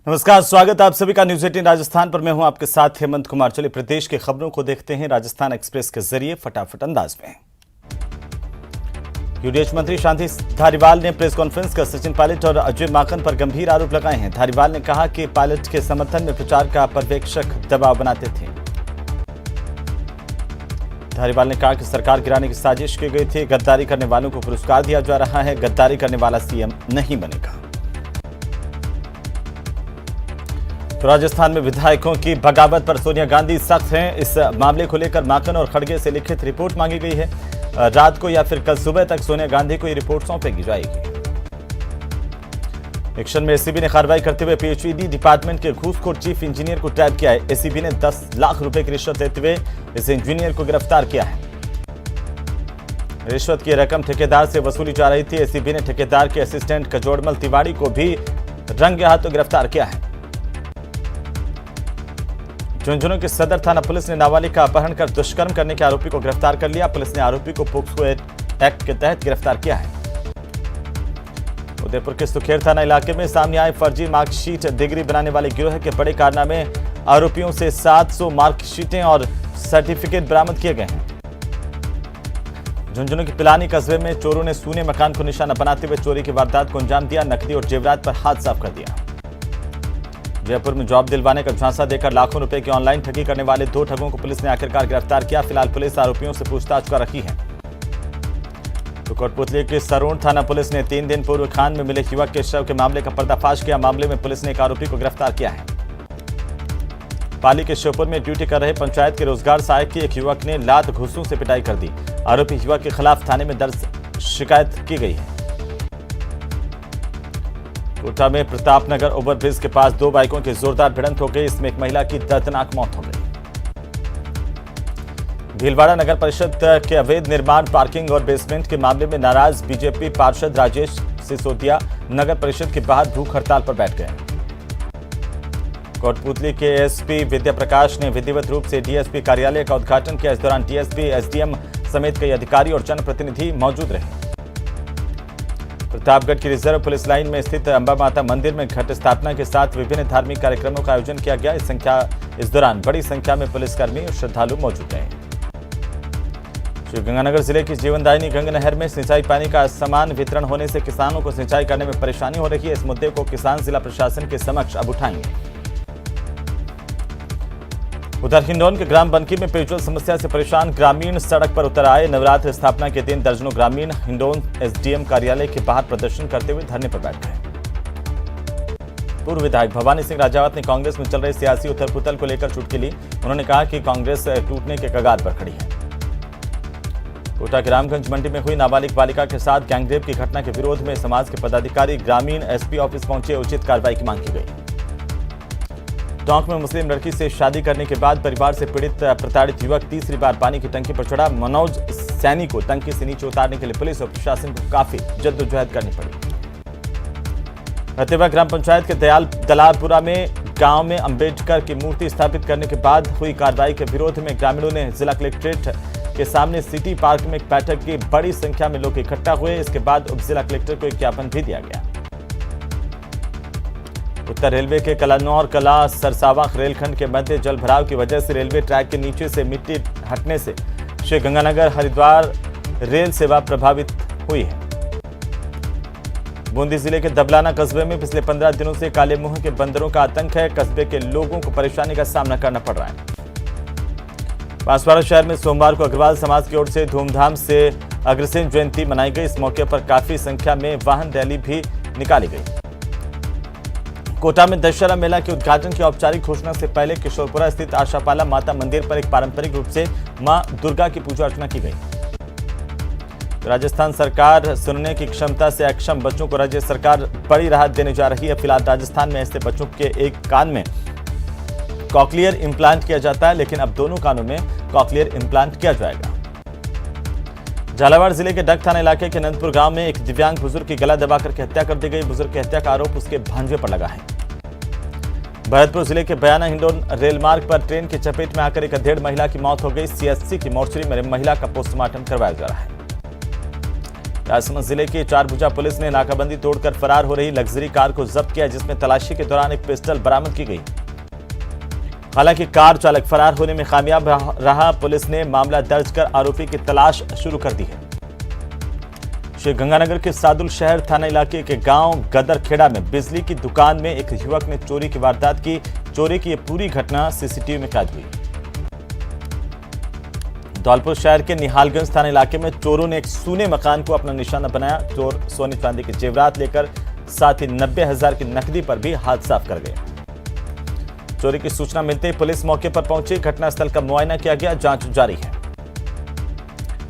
नमस्कार, स्वागत है आप सभी का न्यूज 18 राजस्थान पर। मैं हूं आपके साथ हेमंत कुमार। चलिए प्रदेश की खबरों को देखते हैं राजस्थान एक्सप्रेस के जरिए फटाफट अंदाज में। यूडीएच मंत्री शांति धारीवाल ने प्रेस कॉन्फ्रेंस कर सचिन पायलट और अजय माकन पर गंभीर आरोप लगाए हैं। धारीवाल ने कहा कि पायलट के समर्थन में प्रचार का पर्यवेक्षक दबाव बनाते थे। धारीवाल ने कहा कि सरकार गिराने की साजिश की गई थी। गद्दारी करने वालों को पुरस्कार दिया जा रहा है। गद्दारी करने वाला सीएम नहीं बनेगा। तो राजस्थान में विधायकों की बगावत पर सोनिया गांधी सख्त हैं। इस मामले को लेकर माकन और खड़गे से लिखित रिपोर्ट मांगी गई है। रात को या फिर कल सुबह तक सोनिया गांधी को ये रिपोर्ट सौंपेगी जाएगी। एक्शन में एसीबी ने कार्रवाई करते हुए पीएचईडी डिपार्टमेंट के घूसखोर चीफ इंजीनियर को ट्रैप किया है। एसीबी ने 10 लाख रुपए की रिश्वत लेते हुए इस इंजीनियर को गिरफ्तार किया है। रिश्वत की रकम ठेकेदार से वसूली जा रही थी। एसीबी ने ठेकेदार के असिस्टेंट कजोड़मल तिवारी को भी रंगे हाथों गिरफ्तार किया है। झुंझुनू के सदर थाना पुलिस ने नाबालिग का अपहरण कर दुष्कर्म करने के आरोपी को गिरफ्तार कर लिया। पुलिस ने आरोपी को पोक्सो एक्ट के तहत गिरफ्तार किया है। उदयपुर के सुखेर थाना इलाके में सामने आए फर्जी मार्कशीट डिग्री बनाने वाले गिरोह के बड़े कारनामे। आरोपियों से 700 मार्कशीटें और सर्टिफिकेट बरामद किए गए हैं। झुंझुनू के पिलानी कस्बे में चोरों ने सूने मकान को निशाना बनाते हुए चोरी की वारदात को अंजाम दिया। नकदी और जेवरात पर हाथ साफ कर दिया। जयपुर में जॉब दिलवाने का झांसा देकर लाखों रुपए की ऑनलाइन ठगी करने वाले 2 ठगों को पुलिस ने आखिरकार गिरफ्तार किया। फिलहाल पुलिस आरोपियों से पूछताछ कर रही है। तो कोटपुतली के सरोण थाना पुलिस ने 3 दिन पूर्व खान में मिले युवक के शव के मामले का पर्दाफाश किया। मामले में पुलिस ने एक आरोपी को गिरफ्तार किया है। पाली के श्योपुर में ड्यूटी कर रहे पंचायत के रोजगार सहायक की एक युवक ने लात घूंसों से पिटाई कर दी। आरोपी युवक के खिलाफ थाने में दर्ज शिकायत की गई है। कोटा में प्रतापनगर ओवरब्रिज के पास 2 बाइकों की जोरदार भिड़ंत हो गई। इसमें एक महिला की दर्दनाक मौत हो गई। भीलवाड़ा नगर परिषद के अवैध निर्माण, पार्किंग और बेसमेंट के मामले में नाराज बीजेपी पार्षद राजेश सिसोदिया नगर परिषद के बाहर भूख हड़ताल पर बैठ गए। कोटपुतली के एसपी विद्या प्रकाश ने विधिवत रूप से डीएसपी कार्यालय का उद्घाटन किया। इस दौरान डीएसपी, एसडीएम समेत कई अधिकारी और जनप्रतिनिधि मौजूद रहे। प्रतापगढ़ की रिजर्व पुलिस लाइन में स्थित अंबा माता मंदिर में घट स्थापना के साथ विभिन्न धार्मिक कार्यक्रमों का आयोजन किया गया। इस दौरान बड़ी संख्या में पुलिसकर्मी और श्रद्धालु मौजूद रहे। श्रीगंगानगर जिले की जीवनदायिनी गंगा नहर में सिंचाई पानी का असमान वितरण होने से किसानों को सिंचाई करने में परेशानी हो रही है। इस मुद्दे को किसान जिला प्रशासन के समक्ष अब उठाएंगे। उधर हिंडौन के ग्राम बनकी में पेयजल समस्या से परेशान ग्रामीण सड़क पर उतर आए। नवरात्र स्थापना के दिन दर्जनों ग्रामीण हिंडौन एसडीएम कार्यालय के बाहर प्रदर्शन करते हुए धरने पर बैठ गए। पूर्व विधायक भवानी सिंह राजावत ने कांग्रेस में चल रहे सियासी उथल-पुथल को लेकर चुटकी ली। उन्होंने कहा कि कांग्रेस टूटने के कगार पर खड़ी है। कोटा के रामगंज मंडी में हुई नाबालिग बालिका के साथ गैंगरेप की घटना के विरोध में समाज के पदाधिकारी ग्रामीण एसपी ऑफिस पहुंचे। उचित कार्रवाई की मांग की गई। टोंक में मुस्लिम लड़की से शादी करने के बाद परिवार से पीड़ित प्रताड़ित युवक तीसरी बार पानी की टंकी पर चढ़ा। मनोज सैनी को टंकी से नीचे उतारने के लिए पुलिस और प्रशासन को काफी जद्दोजहद करनी पड़ी। हतेवा ग्राम पंचायत के दलालपुरा में गांव में अंबेडकर की मूर्ति स्थापित करने के बाद हुई कार्रवाई के विरोध में ग्रामीणों ने जिला कलेक्ट्रेट के सामने सिटी पार्क में एक बैठक की। बड़ी संख्या में लोग इकट्ठा हुए। इसके बाद उप जिला कलेक्टर को एक ज्ञापन भी दिया गया। उत्तर रेलवे के कलानौर कला सरसावा रेलखंड के मध्य जल भराव की वजह से रेलवे ट्रैक के नीचे से मिट्टी हटने से श्रीगंगानगर हरिद्वार रेल सेवा प्रभावित हुई है। बूंदी जिले के दबलाना कस्बे में पिछले 15 दिनों से काले मुंह के बंदरों का आतंक है। कस्बे के लोगों को परेशानी का सामना करना पड़ रहा है। बांसवाड़ा शहर में सोमवार को अग्रवाल समाज की ओर से धूमधाम से अग्रसेन जयंती मनाई गई। इस मौके पर काफी संख्या में वाहन रैली भी निकाली गई। कोटा में दशहरा मेला के उद्घाटन की औपचारिक घोषणा से पहले किशोरपुरा स्थित आशापाला माता मंदिर पर एक पारंपरिक रूप से मां दुर्गा की पूजा अर्चना की गई। राजस्थान सरकार सुनने की क्षमता से अक्षम बच्चों को राज्य सरकार बड़ी राहत देने जा रही है। फिलहाल राजस्थान में ऐसे बच्चों के एक कान में कॉकलियर इम्प्लांट किया जाता है, लेकिन अब दोनों कानों में कॉकलियर इम्प्लांट किया जाएगा। झालावाड़ जिले के डग थाना इलाके के नंदपुर गांव में एक दिव्यांग बुजुर्ग की गला दबाकर के हत्या कर दी गई। बुजुर्ग की हत्या का आरोप उसके भांजे पर लगा है। भरतपुर जिले के बयाना हिंडौन रेल मार्ग पर ट्रेन की चपेट में आकर एक अधेड़ महिला की मौत हो गई। सीएचसी की मोर्चरी में महिला का पोस्टमार्टम करवाया जा रहा है। राजसमंद जिले की चारभुजा पुलिस ने नाकाबंदी तोड़कर फरार हो रही लग्जरी कार को जब्त किया, जिसमें तलाशी के दौरान एक पिस्टल बरामद की गई। हालांकि कार चालक फरार होने में कामयाब रहा। पुलिस ने मामला दर्ज कर आरोपी की तलाश शुरू कर दी है। श्री गंगानगर के सादुल शहर थाना इलाके के गांव गदरखेड़ा में बिजली की दुकान में एक युवक ने चोरी की वारदात की। चोरी की यह पूरी घटना सीसीटीवी में कैद हुई। धौलपुर शहर के निहालगंज थाना इलाके में चोरों ने एक सूने मकान को अपना निशाना बनाया। चोर सोने चांदी के जेवरात लेकर साथ ही 90,000 की नकदी पर भी हाथ साफ कर गए। चोरी की सूचना मिलते ही पुलिस मौके पर पहुंची। घटनास्थल का मुआयना किया गया, जांच जारी है।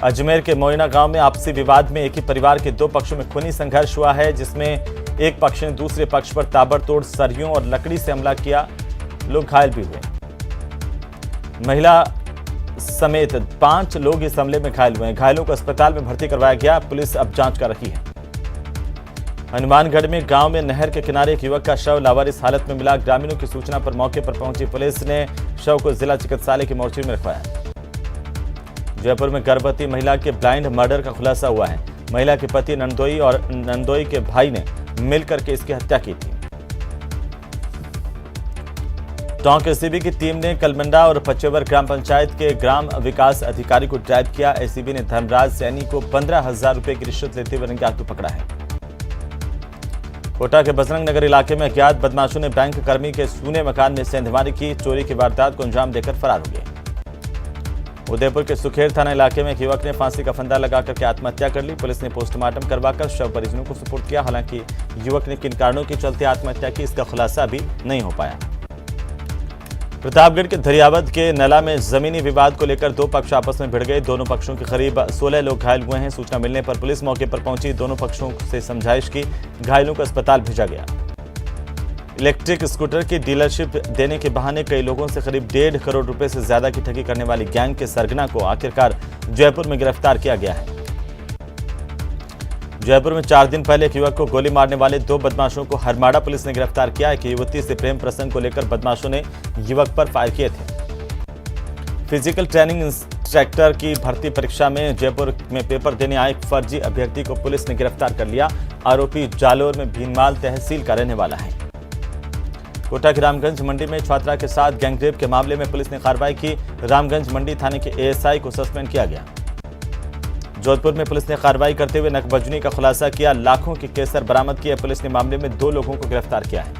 अजमेर के मोइना गांव में आपसी विवाद में एक ही परिवार के दो पक्षों में खूनी संघर्ष हुआ है, जिसमें एक पक्ष ने दूसरे पक्ष पर ताबड़तोड़ सरियों और लकड़ी से हमला किया। लोग घायल भी हुए। महिला समेत 5 लोग इस हमले में घायल हुए हैं। घायलों को अस्पताल में भर्ती करवाया गया। पुलिस अब जांच कर रही है। हनुमानगढ़ में गांव में नहर के किनारे एक युवक का शव लावारिस हालत में मिला। ग्रामीणों की सूचना पर मौके पर पहुंची पुलिस ने शव को जिला चिकित्सालय की मोर्चरी में रखवाया। जयपुर में गर्भवती महिला के ब्लाइंड मर्डर का खुलासा हुआ है। महिला के पति नंदोई और नंदोई के भाई ने मिलकर के इसकी हत्या की थी। टोंक एसीबी की टीम ने कलमंडा और पचेवर ग्राम पंचायत के ग्राम विकास अधिकारी को ड्राइव किया। एसीबी ने धर्मराज सैनी को 15,000 रुपए की रिश्वत लेते हुए रंगे हाथों पकड़ा है। कोटा के बजरंग नगर इलाके में अज्ञात बदमाशों ने बैंक कर्मी के सूने मकान में सेंधमारी की। चोरी की वारदात को अंजाम देकर फरार हो गए। उदयपुर के सुखेर थाना इलाके में एक युवक ने फांसी का फंदा लगाकर के आत्महत्या कर ली। पुलिस ने पोस्टमार्टम करवाकर शव परिजनों को सुपुर्द किया। हालांकि युवक ने किन कारणों के चलते आत्महत्या की, इसका खुलासा अभी नहीं हो पाया। प्रतापगढ़ के धरियावद के नला में जमीनी विवाद को लेकर दो पक्ष आपस में भिड़ गए। दोनों पक्षों के करीब 16 लोग घायल हुए हैं। सूचना मिलने पर पुलिस मौके पर पहुंची। दोनों पक्षों से समझाइश की। घायलों को अस्पताल भेजा गया। इलेक्ट्रिक स्कूटर की डीलरशिप देने के बहाने कई लोगों से करीब 1.5 करोड़ रुपए से ज्यादा की ठगी करने वाली गैंग के सरगना को आखिरकार जयपुर में गिरफ्तार किया गया है। जयपुर में 4 दिन पहले एक युवक को गोली मारने वाले 2 बदमाशों को हरमाड़ा पुलिस ने गिरफ्तार किया। एक युवती से प्रेम प्रसंग को लेकर बदमाशों ने युवक पर फायर किए थे। फिजिकल ट्रेनिंग इंस्ट्रक्टर की भर्ती परीक्षा में जयपुर में पेपर देने आए एक फर्जी अभ्यर्थी को पुलिस ने गिरफ्तार कर लिया। आरोपी जालोर में भीनमाल तहसील का रहने वाला है। कोटा की रामगंज मंडी में छात्रा के साथ गैंगरेप के मामले में पुलिस ने कार्रवाई की। रामगंज मंडी थाने के एएसआई को सस्पेंड किया गया। जोधपुर में पुलिस ने कार्रवाई करते हुए नकबजनी का खुलासा किया। लाखों की केसर बरामद किया। पुलिस ने मामले में 2 लोगों को गिरफ्तार किया है।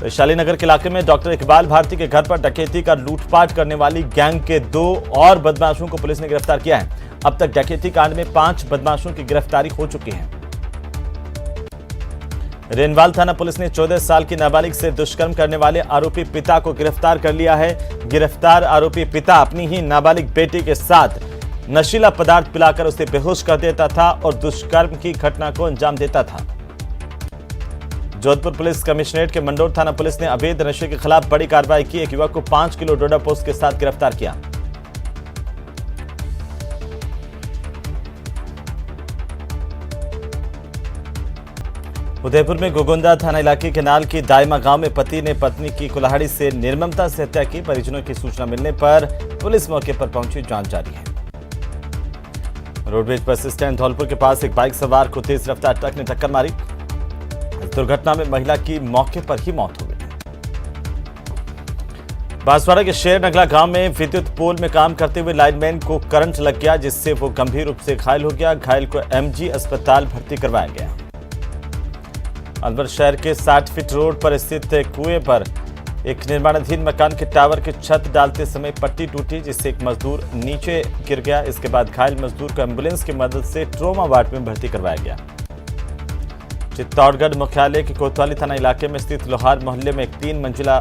वैशाली नगर के इलाके में डॉक्टर इकबाल भारती के घर पर डकैती कर लूटपाट करने वाली गैंग के 2 और बदमाशों को पुलिस ने गिरफ्तार किया है। अब तक डकैती कांड में 5 बदमाशों की गिरफ्तारी हो चुकी है। रेनवाल थाना पुलिस ने 14 साल की नाबालिग से दुष्कर्म करने वाले आरोपी पिता को गिरफ्तार कर लिया है। गिरफ्तार आरोपी पिता अपनी ही नाबालिग बेटी के साथ नशीला पदार्थ पिलाकर उसे बेहोश कर देता था और दुष्कर्म की घटना को अंजाम देता था। जोधपुर पुलिस कमिश्नरेट के मंडोर थाना पुलिस ने अवैध नशे के खिलाफ बड़ी कार्रवाई की। एक युवक को 5 किलो डोडा पोस्ट के साथ गिरफ्तार किया। उदयपुर में गोगुंदा थाना इलाके के नाल की दायमा गांव में पति ने पत्नी की कुल्हाड़ी से निर्ममता से हत्या की। परिजनों की सूचना मिलने पर पुलिस मौके पर पहुंची। जांच जारी है। रोडवेज बस स्टैंड धौलपुर के पास एक बाइक सवार को तेज रफ्तार ट्रक ने टक्कर मारी। इस दुर्घटना में महिला की मौके पर ही मौत हो गई। बांसवाड़ा के शेर नगला गांव में विद्युत पोल में काम करते हुए लाइनमैन को करंट लग गया, जिससे वो गंभीर रूप से घायल हो गया। घायल को एमजी अस्पताल भर्ती करवाया गया। अलवर शहर के 60 फीट रोड पर स्थित कुएं पर एक निर्माणाधीन मकान के टावर की छत डालते समय पट्टी टूटी, जिससे एक मजदूर नीचे गिर गया। इसके बाद घायल मजदूर को एम्बुलेंस की मदद से ट्रोमा वार्ड में भर्ती करवाया गया। चित्तौड़गढ़ मुख्यालय के कोतवाली थाना इलाके में स्थित लोहार मोहल्ले में एक 3 मंजिला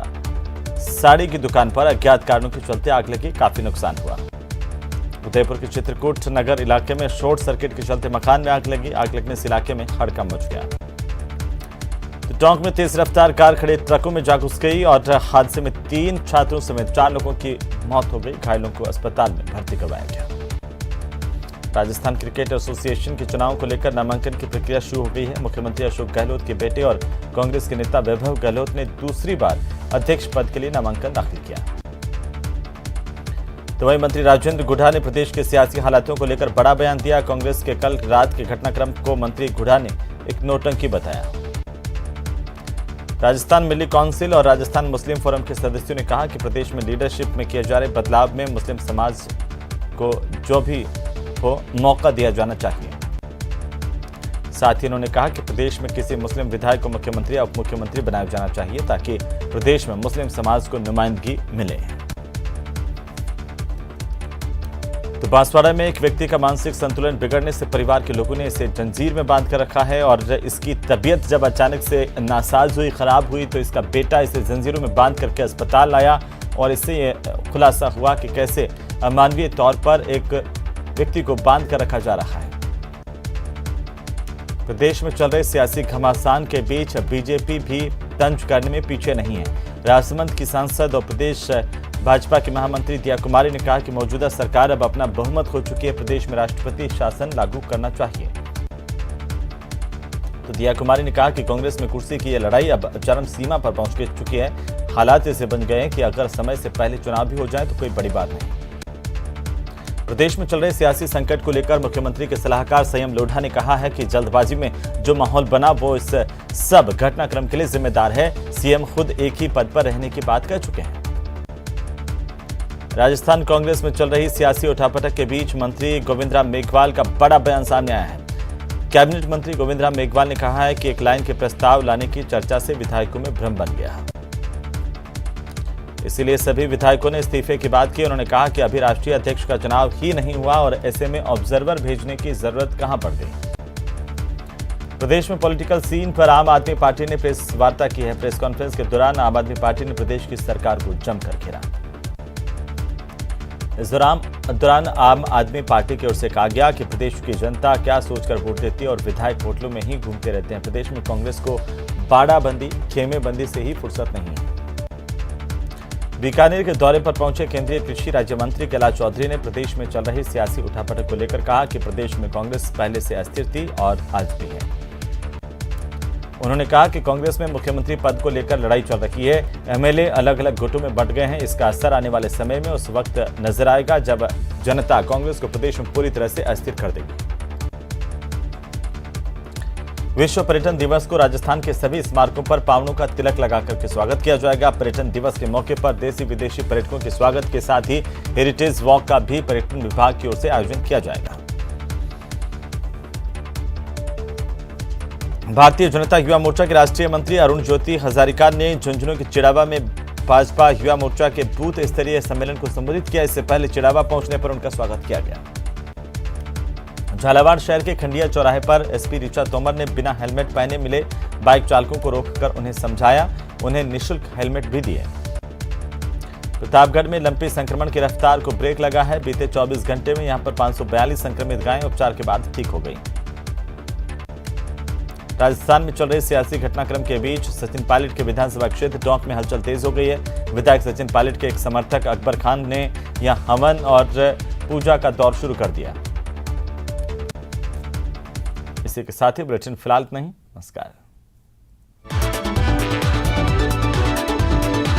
साड़ी की दुकान पर अज्ञात कारणों के चलते आग लगी। काफी नुकसान हुआ। उदयपुर के चित्रकूट नगर इलाके में शॉर्ट सर्किट के चलते मकान में आग लगी। आग लगने से इलाके में हड़कंप मच गया। टोंक में तेज रफ्तार कार खड़े ट्रकों में जा घुस गई और हादसे में 3 छात्रों समेत 4 लोगों की मौत हो गई। घायलों को अस्पताल में भर्ती करवाया गया। राजस्थान क्रिकेट एसोसिएशन के चुनाव को लेकर नामांकन की प्रक्रिया शुरू हो गई है। मुख्यमंत्री अशोक गहलोत के बेटे और कांग्रेस के नेता वैभव गहलोत ने दूसरी बार अध्यक्ष पद के लिए नामांकन दाखिल किया। तो वहीं मंत्री राजेंद्र गुढ़ा ने प्रदेश के सियासी हालातों को लेकर बड़ा बयान दिया। कांग्रेस के कल रात के घटनाक्रम को मंत्री गुढ़ा ने एक नौटंकी बताया। राजस्थान मिली काउंसिल और राजस्थान मुस्लिम फोरम के सदस्यों ने कहा कि प्रदेश में लीडरशिप में किए जा रहे बदलाव में मुस्लिम समाज को जो भी हो मौका दिया जाना चाहिए। साथ ही उन्होंने कहा कि प्रदेश में किसी मुस्लिम विधायक को मुख्यमंत्री या उप मुख्यमंत्री बनाया जाना चाहिए ताकि प्रदेश में मुस्लिम समाज को नुमाइंदगी मिले। तो बांसवाड़ा में एक व्यक्ति का मानसिक संतुलन बिगड़ने से परिवार के लोगों ने इसे जंजीर में बांध कर रखा है और इसकी तबीयत जब अचानक से नासाज हुई, खराब हुई, तो इसका बेटा इसे जंजीरों में बांध करके अस्पताल लाया और इससे ये खुलासा हुआ कि कैसे अमानवीय तौर पर एक व्यक्ति को बांध कर रखा जा रहा है। प्रदेश में चल रहे सियासी घमासान के बीच बीजेपी भी तंज करने में पीछे नहीं है। राजसमंद की सांसद और प्रदेश भाजपा की महामंत्री दिया कुमारी ने कहा कि मौजूदा सरकार अब अपना बहुमत हो चुकी है, प्रदेश में राष्ट्रपति शासन लागू करना चाहिए। तो दिया कुमारी ने कहा कि कांग्रेस में कुर्सी की यह लड़ाई अब चरम सीमा पर पहुंच चुकी है। हालात ऐसे बन गए हैं कि अगर समय से पहले चुनाव भी हो जाए तो कोई बड़ी बात नहीं। प्रदेश में चल रहे सियासी संकट को लेकर मुख्यमंत्री के सलाहकार संयम लोढ़ा ने कहा है कि जल्दबाजी में जो माहौल बना वो इस सब घटनाक्रम के लिए जिम्मेदार है। सीएम खुद एक ही पद पर रहने की बात कह चुके हैं। राजस्थान कांग्रेस में चल रही सियासी उठापटक के बीच मंत्री गोविंद राम मेघवाल का बड़ा बयान सामने आया है। कैबिनेट मंत्री गोविंद राम मेघवाल ने कहा है कि एक लाइन के प्रस्ताव लाने की चर्चा से विधायकों में भ्रम बन गया, इसीलिए सभी विधायकों ने इस्तीफे की बात की। उन्होंने कहा कि अभी राष्ट्रीय अध्यक्ष का चुनाव ही नहीं हुआ और ऐसे में ऑब्जर्वर भेजने की जरूरत कहां पड़ गई। प्रदेश में पॉलिटिकल सीन पर आम आदमी पार्टी ने प्रेस वार्ता की है। प्रेस कॉन्फ्रेंस के दौरान आम आदमी पार्टी ने प्रदेश की सरकार को जमकर घेरा। इस दौरान आम आदमी पार्टी की ओर से कहा गया कि प्रदेश की जनता क्या सोचकर वोट देती है और विधायक होटलों में ही घूमते रहते हैं। प्रदेश में कांग्रेस को बाड़ाबंदी, खेमेबंदी से ही फुर्सत नहीं है। बीकानेर के दौरे पर पहुंचे केंद्रीय कृषि राज्य मंत्री कैलाश चौधरी ने प्रदेश में चल रही सियासी उठापटक को लेकर कहा कि प्रदेश में कांग्रेस पहले से अस्थिर थी और आज भी है। उन्होंने कहा कि कांग्रेस में मुख्यमंत्री पद को लेकर लड़ाई चल रही है। एमएलए अलग अलग गुटों में बंट गए हैं। इसका असर आने वाले समय में उस वक्त नजर आएगा जब जनता कांग्रेस को प्रदेश में पूरी तरह से अस्थिर कर देगी। विश्व पर्यटन दिवस को राजस्थान के सभी स्मारकों पर पावनों का तिलक लगाकर के स्वागत किया जाएगा। पर्यटन दिवस के मौके पर देशी विदेशी पर्यटकों के स्वागत के साथ ही हेरिटेज वॉक का भी पर्यटन विभाग की ओर से आयोजन किया जाएगा। भारतीय जनता युवा मोर्चा के राष्ट्रीय मंत्री अरुण ज्योति हजारिका ने झुंझुनू के चिड़ावा में भाजपा युवा मोर्चा के बूथ स्तरीय सम्मेलन को संबोधित किया। इससे पहले चिड़ावा पहुंचने पर उनका स्वागत किया गया। झालावाड़ शहर के खंडिया चौराहे पर एसपी ऋचा तोमर ने बिना हेलमेट पहने मिले बाइक चालकों को रोककर उन्हें समझाया, उन्हें निःशुल्क हेलमेट भी दिए। प्रतापगढ़ में लंपी संक्रमण की रफ्तार को ब्रेक लगा है। बीते 24 घंटे में यहां पर 542 संक्रमित गायें उपचार के बाद ठीक हो गई। राजस्थान में चल रहे सियासी घटनाक्रम के बीच सचिन पायलट के विधानसभा क्षेत्र टोंक में हलचल तेज हो गई है। विधायक सचिन पायलट के एक समर्थक अकबर खान ने यहां हवन और पूजा का दौर शुरू कर दिया। इसी के साथ ही बुलेटिन फिलहाल नहीं। नमस्कार।